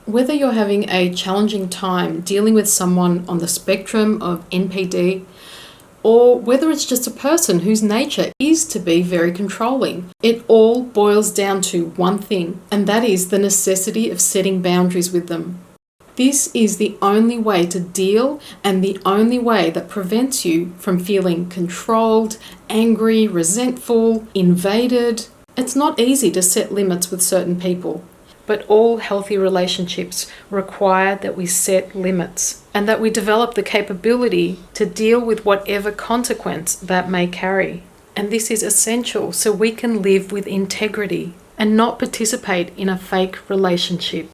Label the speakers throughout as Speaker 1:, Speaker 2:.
Speaker 1: Whether you're having a challenging time dealing with someone on the spectrum of NPD, or whether it's just a person whose nature is to be very controlling, it all boils down to one thing, and that is the necessity of setting boundaries with them. This is the only way to deal and the only way that prevents you from feeling controlled, angry, resentful, invaded. It's not easy to set limits with certain people, but all healthy relationships require that we set limits and that we develop the capability to deal with whatever consequence that may carry. And this is essential so we can live with integrity and not participate in a fake relationship.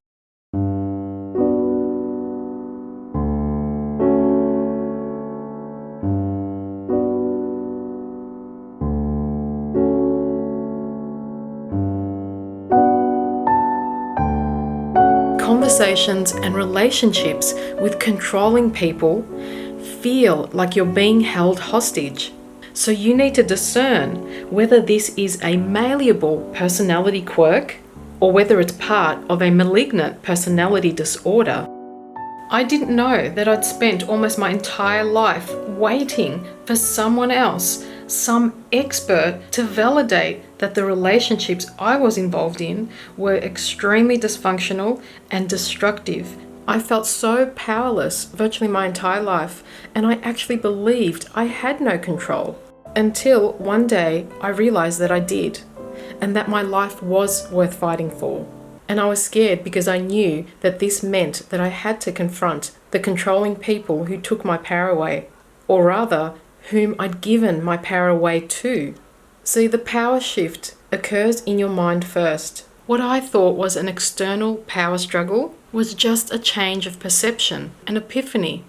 Speaker 1: Conversations and relationships with controlling people feel like you're being held hostage. So you need to discern whether this is a malleable personality quirk or whether it's part of a malignant personality disorder. I didn't know that I'd spent almost my entire life waiting for someone else, some expert, to validate that the relationships I was involved in were extremely dysfunctional and destructive. I felt so powerless virtually my entire life, and I actually believed I had no control. Until one day I realized that I did, and that my life was worth fighting for. And I was scared because I knew that this meant that I had to confront the controlling people who took my power away, or rather, whom I'd given my power away to. See, the power shift occurs in your mind first. What I thought was an external power struggle was just a change of perception, an epiphany.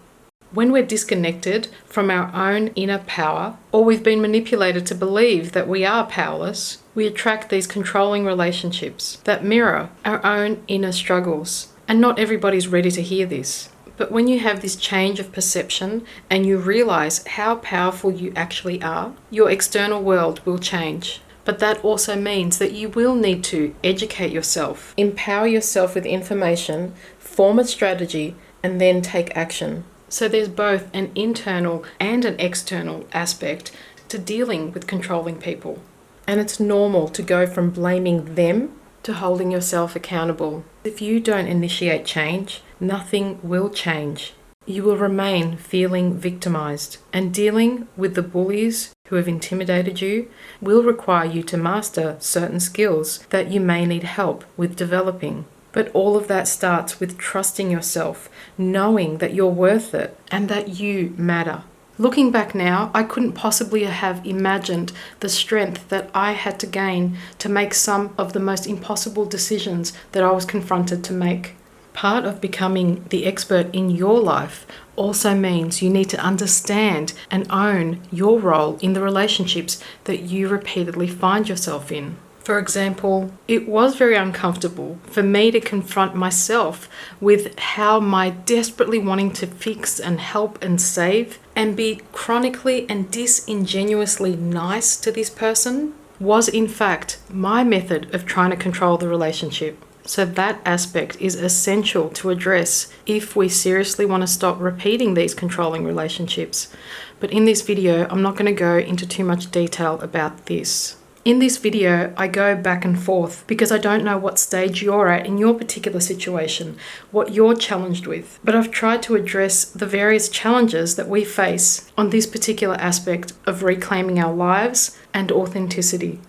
Speaker 1: When we're disconnected from our own inner power, or we've been manipulated to believe that we are powerless, we attract these controlling relationships that mirror our own inner struggles. And not everybody's ready to hear this. But when you have this change of perception and you realize how powerful you actually are, your external world will change. But that also means that you will need to educate yourself, empower yourself with information, form a strategy, and then take action. So there's both an internal and an external aspect to dealing with controlling people. And it's normal to go from blaming them to holding yourself accountable. If you don't initiate change, nothing will change. You will remain feeling victimized, and dealing with the bullies who have intimidated you will require you to master certain skills that you may need help with developing. But all of that starts with trusting yourself, knowing that you're worth it and that you matter. Looking back now, I couldn't possibly have imagined the strength that I had to gain to make some of the most impossible decisions that I was confronted to make. Part of becoming the expert in your life also means you need to understand and own your role in the relationships that you repeatedly find yourself in. For example, it was very uncomfortable for me to confront myself with how my desperately wanting to fix and help and save and be chronically and disingenuously nice to this person was in fact my method of trying to control the relationship. So that aspect is essential to address if we seriously want to stop repeating these controlling relationships. But in this video, I'm not going to go into too much detail about this. In this video, I go back and forth because I don't know what stage you're at in your particular situation, what you're challenged with. But I've tried to address the various challenges that we face on this particular aspect of reclaiming our lives and authenticity.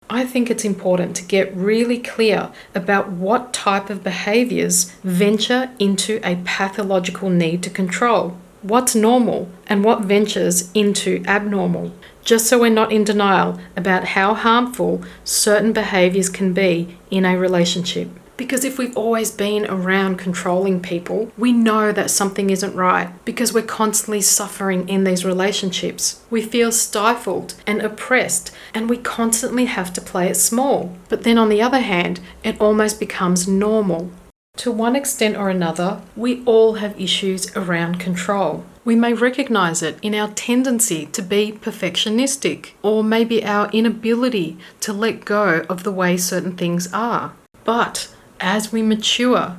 Speaker 1: I think it's important to get really clear about what type of behaviors venture into a pathological need to control, what's normal, and what ventures into abnormal, just so we're not in denial about how harmful certain behaviors can be in a relationship. Because if we've always been around controlling people, we know that something isn't right because we're constantly suffering in these relationships. We feel stifled and oppressed, and we constantly have to play it small. But then on the other hand, it almost becomes normal. To one extent or another, we all have issues around control. We may recognize it in our tendency to be perfectionistic, or maybe our inability to let go of the way certain things are. But as we mature,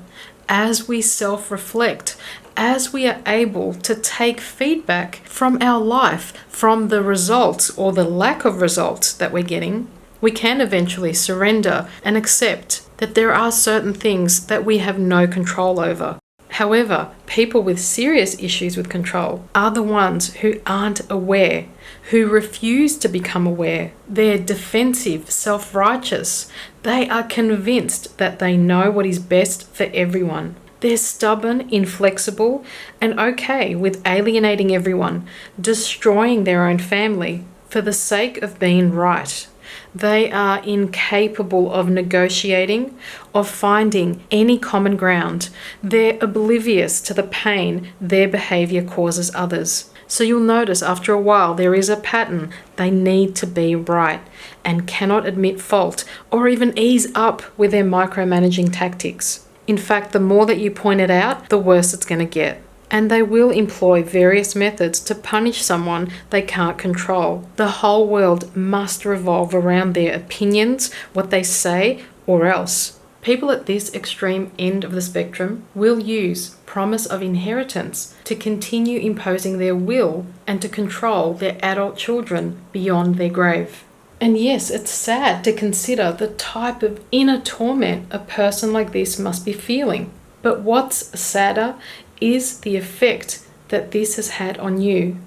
Speaker 1: as we self-reflect, as we are able to take feedback from our life, from the results or the lack of results that we're getting, we can eventually surrender and accept that there are certain things that we have no control over. However, people with serious issues with control are the ones who aren't aware, who refuse to become aware. They're defensive, self-righteous. They are convinced that they know what is best for everyone. They're stubborn, inflexible, and okay with alienating everyone, destroying their own family for the sake of being right. They are incapable of negotiating, of finding any common ground. They're oblivious to the pain their behavior causes others. So you'll notice after a while there is a pattern. They need to be right and cannot admit fault or even ease up with their micromanaging tactics. In fact, the more that you point it out, the worse it's going to get. And they will employ various methods to punish someone they can't control. The whole world must revolve around their opinions, what they say, or else. People at this extreme end of the spectrum will use promise of inheritance to continue imposing their will and to control their adult children beyond their grave. And yes, it's sad to consider the type of inner torment a person like this must be feeling. But what's sadder is the effect that this has had on you.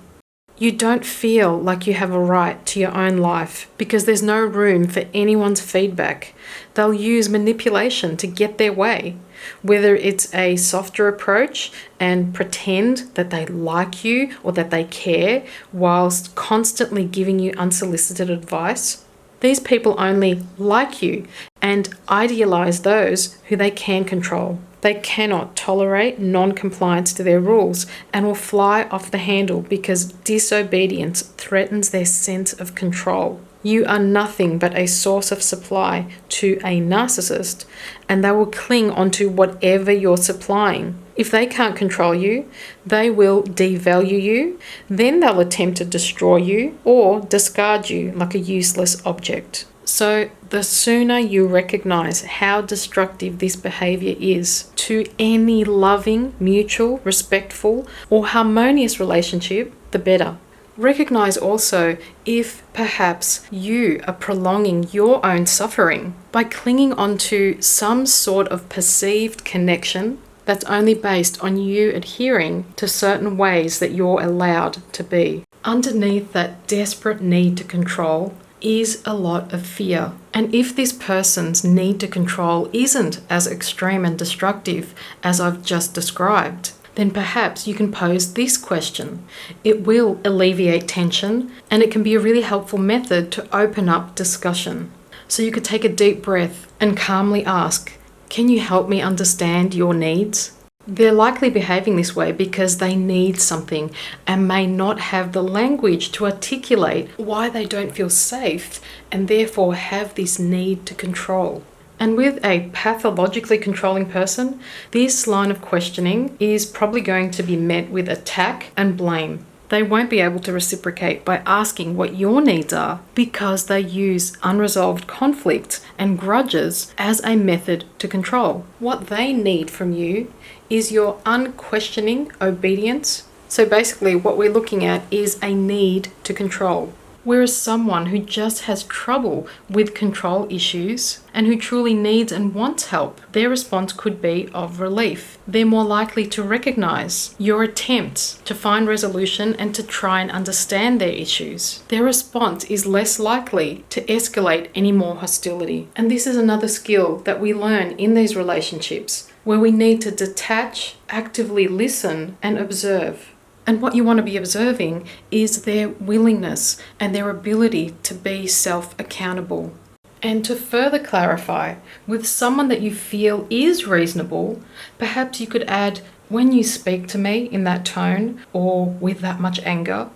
Speaker 1: You don't feel like you have a right to your own life because there's no room for anyone's feedback. They'll use manipulation to get their way, whether it's a softer approach and pretend that they like you or that they care whilst constantly giving you unsolicited advice. These people only like you and idealize those who they can control. They cannot tolerate non-compliance to their rules and will fly off the handle because disobedience threatens their sense of control. You are nothing but a source of supply to a narcissist, and they will cling onto whatever you're supplying. If they can't control you, they will devalue you, then they'll attempt to destroy you or discard you like a useless object. So the sooner you recognize how destructive this behavior is to any loving, mutual, respectful, or harmonious relationship, the better. Recognize also if perhaps you are prolonging your own suffering by clinging onto some sort of perceived connection that's only based on you adhering to certain ways that you're allowed to be. Underneath that desperate need to control is a lot of fear. And if this person's need to control isn't as extreme and destructive as I've just described, then perhaps you can pose this question. It will alleviate tension and it can be a really helpful method to open up discussion. So you could take a deep breath and calmly ask, can you help me understand your needs? They're likely behaving this way because they need something and may not have the language to articulate why they don't feel safe and therefore have this need to control. And with a pathologically controlling person, this line of questioning is probably going to be met with attack and blame. They won't be able to reciprocate by asking what your needs are because they use unresolved conflict and grudges as a method to control. What they need from you is your unquestioning obedience. So basically what we're looking at is a need to control. Whereas someone who just has trouble with control issues and who truly needs and wants help, their response could be of relief. They're more likely to recognize your attempts to find resolution and to try and understand their issues. Their response is less likely to escalate any more hostility. And this is another skill that we learn in these relationships, where we need to detach, actively listen, and observe. And what you want to be observing is their willingness and their ability to be self-accountable. And to further clarify, with someone that you feel is reasonable, perhaps you could add, when you speak to me in that tone or with that much anger,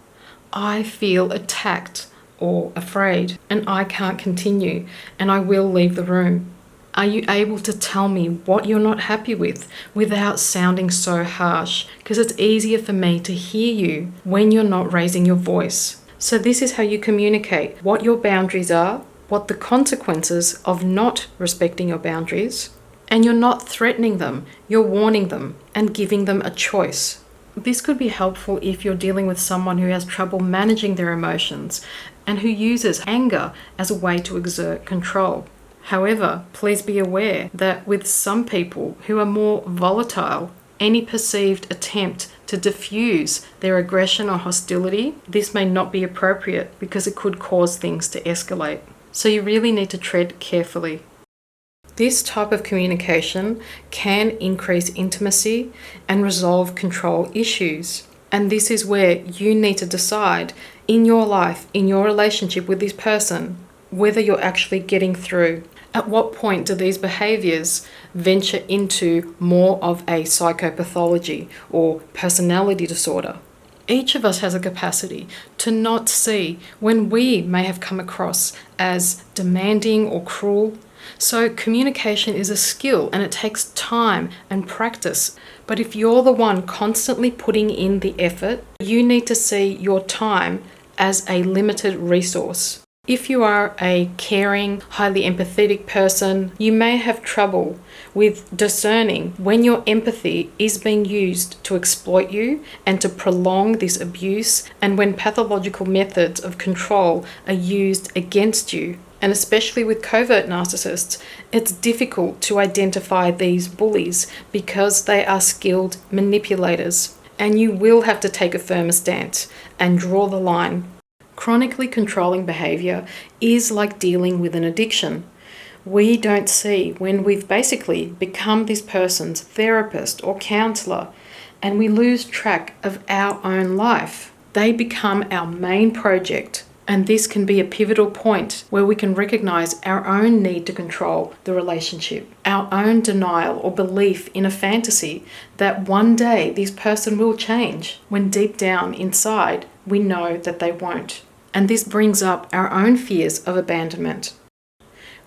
Speaker 1: I feel attacked or afraid and I can't continue and I will leave the room. Are you able to tell me what you're not happy with without sounding so harsh? Because it's easier for me to hear you when you're not raising your voice. So this is how you communicate what your boundaries are, what the consequences of not respecting your boundaries, And you're not threatening them, you're warning them and giving them a choice. This could be helpful if you're dealing with someone who has trouble managing their emotions and who uses anger as a way to exert control. However, please be aware that with some people who are more volatile, any perceived attempt to diffuse their aggression or hostility, this may not be appropriate because it could cause things to escalate. So you really need to tread carefully. This type of communication can increase intimacy and resolve control issues. And this is where you need to decide in your life, in your relationship with this person, whether you're actually getting through. At what point do these behaviors venture into more of a psychopathology or personality disorder? Each of us has a capacity to not see when we may have come across as demanding or cruel. So communication is a skill and it takes time and practice. But if you're the one constantly putting in the effort, you need to see your time as a limited resource. If you are a caring, highly empathetic person, you may have trouble with discerning when your empathy is being used to exploit you and to prolong this abuse, and when pathological methods of control are used against you. And especially with covert narcissists, it's difficult to identify these bullies because they are skilled manipulators, and you will have to take a firmer stance and draw the line. Chronically controlling behavior is like dealing with an addiction. We don't see when we've basically become this person's therapist or counselor, and we lose track of our own life. They become our main project, and this can be a pivotal point where we can recognize our own need to control the relationship, our own denial or belief in a fantasy that one day this person will change, when deep down inside we know that they won't. And this brings up our own fears of abandonment.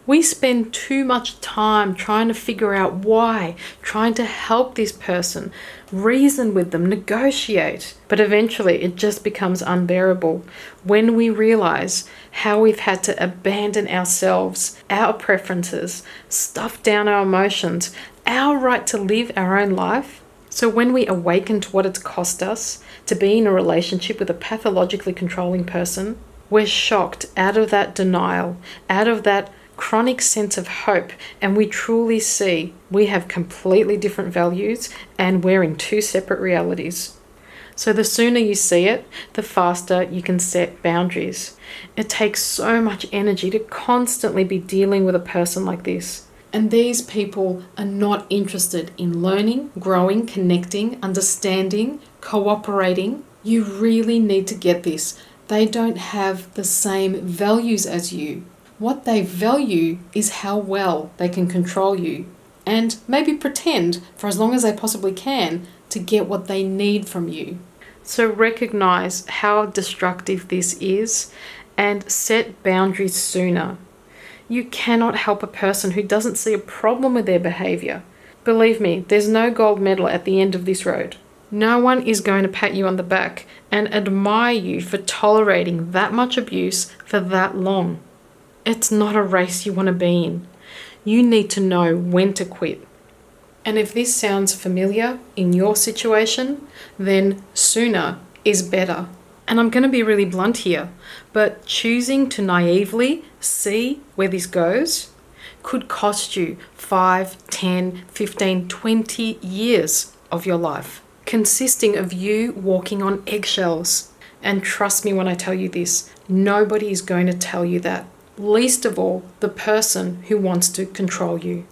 Speaker 1: We spend too much time trying to figure out why, trying to help this person, reason with them, negotiate. But eventually it just becomes unbearable when we realize how we've had to abandon ourselves, our preferences, stuff down our emotions, our right to live our own life. So when we awaken to what it's cost us to be in a relationship with a pathologically controlling person, we're shocked out of that denial, out of that chronic sense of hope, and we truly see we have completely different values and we're in two separate realities. So the sooner you see it, the faster you can set boundaries. It takes so much energy to constantly be dealing with a person like this. And these people are not interested in learning, growing, connecting, understanding, cooperating. You really need to get this. They don't have the same values as you. What they value is how well they can control you and maybe pretend for as long as they possibly can to get what they need from you. So recognize how destructive this is and set boundaries sooner. You cannot help a person who doesn't see a problem with their behavior. Believe me, there's no gold medal at the end of this road. No one is going to pat you on the back and admire you for tolerating that much abuse for that long. It's not a race you want to be in. You need to know when to quit. And if this sounds familiar in your situation, then sooner is better. And I'm going to be really blunt here, but choosing to naively see where this goes could cost you 5, 10, 15, 20 years of your life, consisting of you walking on eggshells. And trust me when I tell you this, nobody is going to tell you that, least of all the person who wants to control you.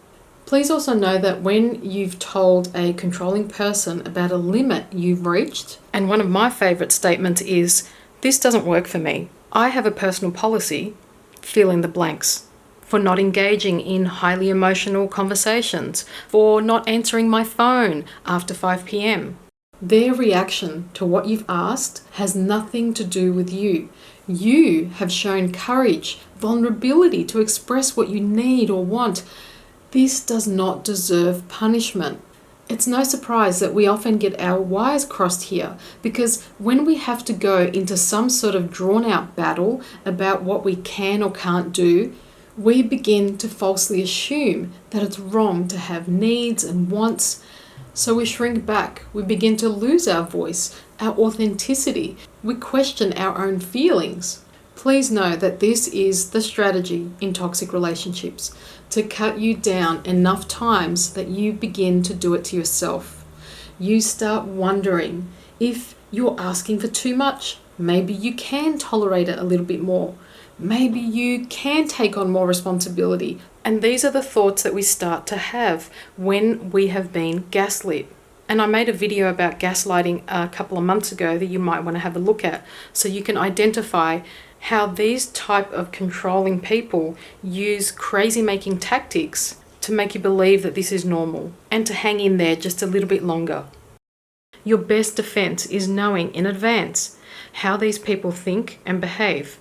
Speaker 1: Please also know that when you've told a controlling person about a limit you've reached, and one of my favorite statements is, "This doesn't work for me. I have a personal policy," fill in the blanks, for not engaging in highly emotional conversations, for not answering my phone after 5 p.m. Their reaction to what you've asked has nothing to do with you. You have shown courage, vulnerability to express what you need or want. This does not deserve punishment. It's no surprise that we often get our wires crossed here, because when we have to go into some sort of drawn-out battle about what we can or can't do, We begin to falsely assume that it's wrong to have needs and wants, so we shrink back. We begin to lose our voice, our authenticity. We question our own feelings. Please know that this is the strategy in toxic relationships, to cut you down enough times that you begin to do it to yourself. You start wondering if you're asking for too much. Maybe you can tolerate it a little bit more. Maybe you can take on more responsibility. And these are the thoughts that we start to have when we have been gaslit. And I made a video about gaslighting a couple of months ago that you might want to have a look at, so you can identify how these type of controlling people use crazy-making tactics to make you believe that this is normal and to hang in there just a little bit longer. Your best defense is knowing in advance how these people think and behave.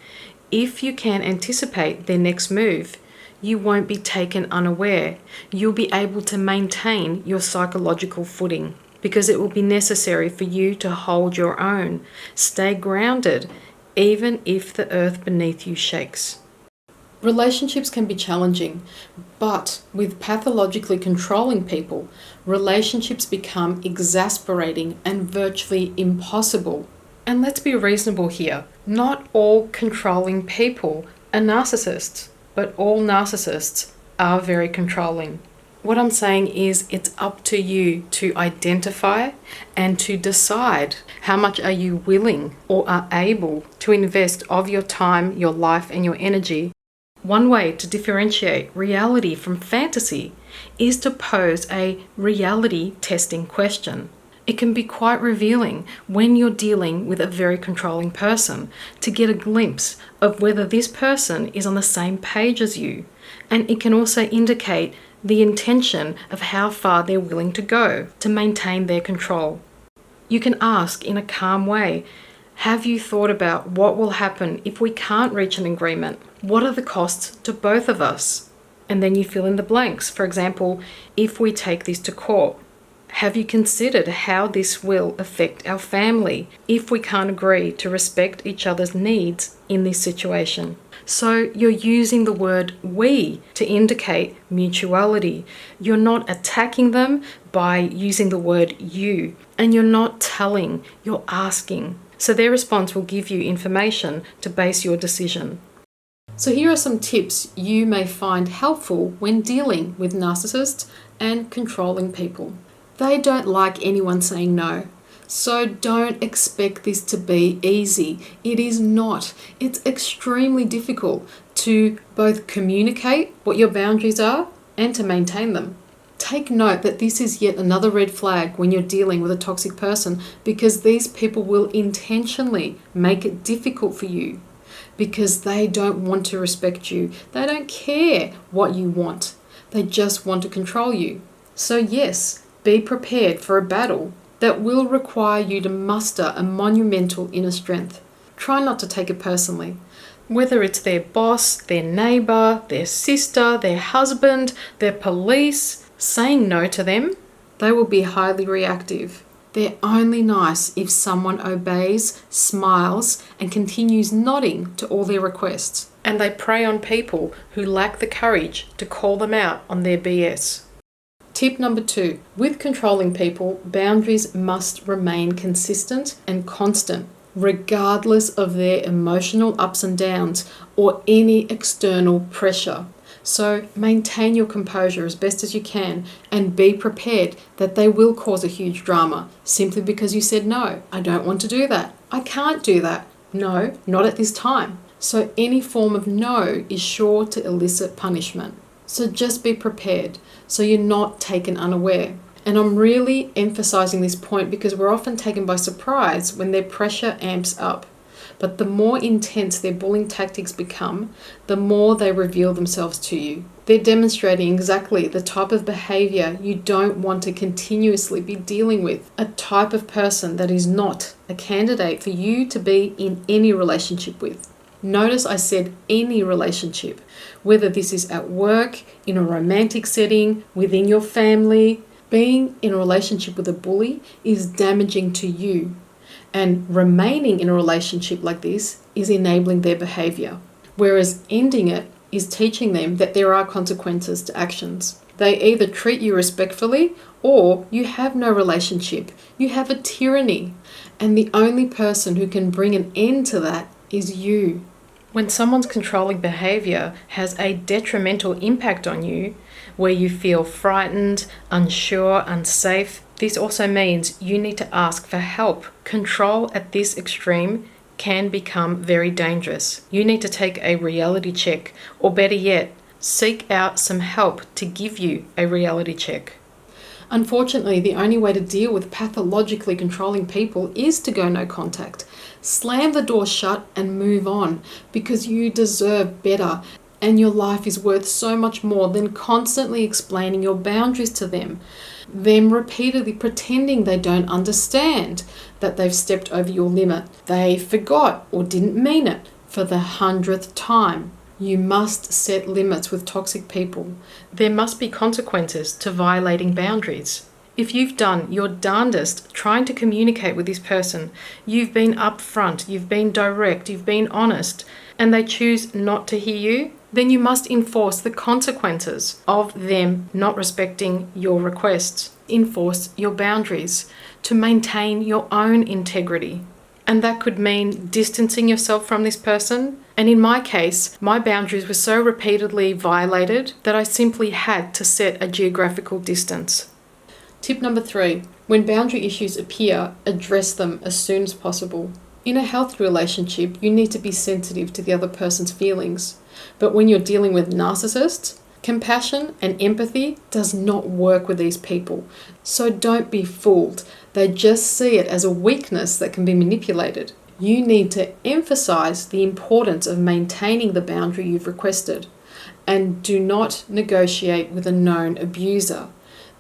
Speaker 1: If you can anticipate their next move, you won't be taken unaware. You'll be able to maintain your psychological footing because it will be necessary for you to hold your own. Stay grounded, even if the earth beneath you shakes. Relationships can be challenging, but with pathologically controlling people, relationships become exasperating and virtually impossible. And let's be reasonable here. Not all controlling people are narcissists, but all narcissists are very controlling. What I'm saying is it's up to you to identify and to decide how much are you willing or are able to invest of your time, your life, and your energy. One way to differentiate reality from fantasy is to pose a reality testing question. It can be quite revealing when you're dealing with a very controlling person to get a glimpse of whether this person is on the same page as you. And it can also indicate the intention of how far they're willing to go to maintain their control. You can ask in a calm way, have you thought about what will happen if we can't reach an agreement? What are the costs to both of us? And then you fill in the blanks. For example, if we take this to court, have you considered how this will affect our family if we can't agree to respect each other's needs in this situation? So you're using the word we to indicate mutuality. You're not attacking them by using the word you, and you're not telling, you're asking. So their response will give you information to base your decision. So here are some tips you may find helpful when dealing with narcissists and controlling people. They don't like anyone saying no. So don't expect this to be easy. It is not. It's extremely difficult to both communicate what your boundaries are and to maintain them. Take note that this is yet another red flag when you're dealing with a toxic person, because these people will intentionally make it difficult for you because they don't want to respect you. They don't care what you want. They just want to control you. So yes, be prepared for a battle that will require you to muster a monumental inner strength. Try not to take it personally. Whether it's their boss, their neighbor, their sister, their husband, their police, saying no to them, they will be highly reactive. They're only nice if someone obeys, smiles, and continues nodding to all their requests. And they prey on people who lack the courage to call them out on their BS. Tip number 2. With controlling people, boundaries must remain consistent and constant, regardless of their emotional ups and downs or any external pressure. So maintain your composure as best as you can and be prepared that they will cause a huge drama simply because you said no. I don't want to do that. I can't do that. No, not at this time. So any form of no is sure to elicit punishment. So just be prepared so you're not taken unaware. And I'm really emphasizing this point because we're often taken by surprise when their pressure amps up. But the more intense their bullying tactics become, the more they reveal themselves to you. They're demonstrating exactly the type of behavior you don't want to continuously be dealing with. A type of person that is not a candidate for you to be in any relationship with. Notice I said any relationship, whether this is at work, in a romantic setting, within your family. Being in a relationship with a bully is damaging to you, and remaining in a relationship like this is enabling their behavior. Whereas ending it is teaching them that there are consequences to actions. They either treat you respectfully or you have no relationship. You have a tyranny. And the only person who can bring an end to that is you. When someone's controlling behavior has a detrimental impact on you, where you feel frightened, unsure, unsafe, this also means you need to ask for help. Control at this extreme can become very dangerous. You need to take a reality check, or better yet, seek out some help to give you a reality check. Unfortunately, the only way to deal with pathologically controlling people is to go no contact. Slam the door shut and move on, because you deserve better and your life is worth so much more than constantly explaining your boundaries to them repeatedly pretending they don't understand that they've stepped over your limit. They forgot or didn't mean it for the 100th time. You must set limits with toxic people. There must be consequences to violating boundaries. If you've done your darndest trying to communicate with this person, you've been upfront, you've been direct, you've been honest, and they choose not to hear you, then you must enforce the consequences of them not respecting your requests. Enforce your boundaries to maintain your own integrity. And that could mean distancing yourself from this person. And in my case, my boundaries were so repeatedly violated that I simply had to set a geographical distance. Tip number 3, when boundary issues appear, address them as soon as possible. In a healthy relationship, you need to be sensitive to the other person's feelings. But when you're dealing with narcissists, compassion and empathy does not work with these people. So don't be fooled. They just see it as a weakness that can be manipulated. You need to emphasize the importance of maintaining the boundary you've requested. And do not negotiate with a known abuser.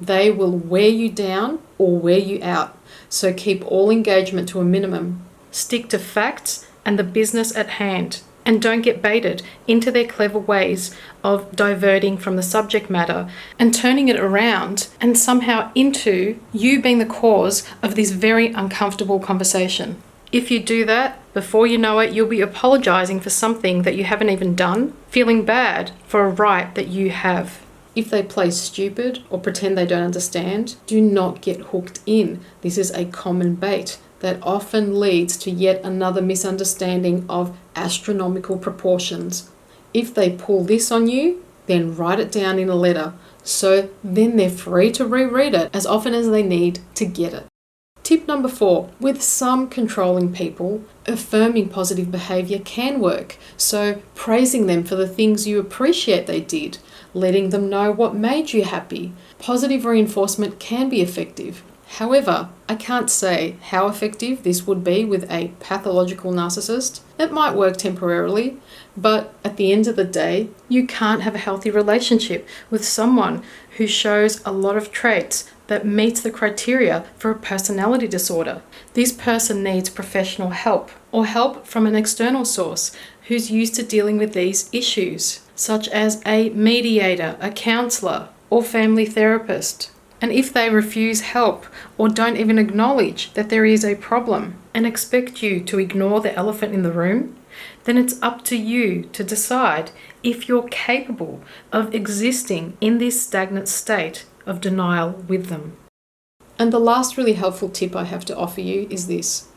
Speaker 1: They will wear you down or wear you out. So keep all engagement to a minimum. Stick to facts and the business at hand. And don't get baited into their clever ways of diverting from the subject matter and turning it around and somehow into you being the cause of this very uncomfortable conversation. If you do that, before you know it, you'll be apologizing for something that you haven't even done, feeling bad for a right that you have. If they play stupid or pretend they don't understand, do not get hooked in. This is a common bait that often leads to yet another misunderstanding of astronomical proportions. If they pull this on you, then write it down in a letter, so then they're free to reread it as often as they need to get it. Tip number 4, with some controlling people, affirming positive behavior can work. So praising them for the things you appreciate they did, letting them know what made you happy. Positive reinforcement can be effective. However, I can't say how effective this would be with a pathological narcissist. It might work temporarily, but at the end of the day, you can't have a healthy relationship with someone who shows a lot of traits that meets the criteria for a personality disorder. This person needs professional help or help from an external source who's used to dealing with these issues, such as a mediator, a counselor, or family therapist. And if they refuse help or don't even acknowledge that there is a problem and expect you to ignore the elephant in the room, then it's up to you to decide if you're capable of existing in this stagnant state of denial with them. And the last really helpful tip I have to offer you is this.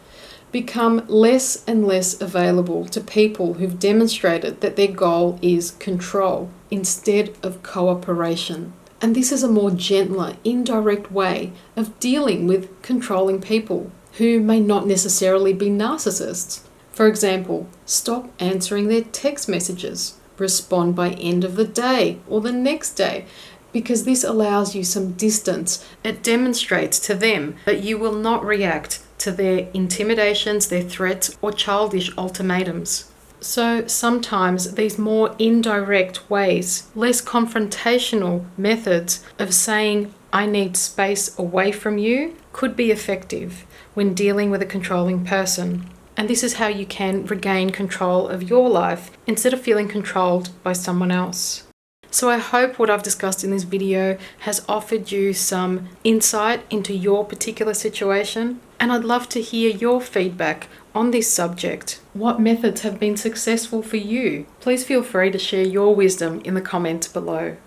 Speaker 1: Become less and less available to people who've demonstrated that their goal is control instead of cooperation. And this is a more gentler, indirect way of dealing with controlling people who may not necessarily be narcissists. For example, stop answering their text messages. Respond by end of the day or the next day, because this allows you some distance. It demonstrates to them that you will not react to their intimidations, their threats, or childish ultimatums. So sometimes these more indirect ways, less confrontational methods of saying, I need space away from you, could be effective when dealing with a controlling person. And this is how you can regain control of your life instead of feeling controlled by someone else. So I hope what I've discussed in this video has offered you some insight into your particular situation, and I'd love to hear your feedback on this subject. What methods have been successful for you? Please feel free to share your wisdom in the comments below.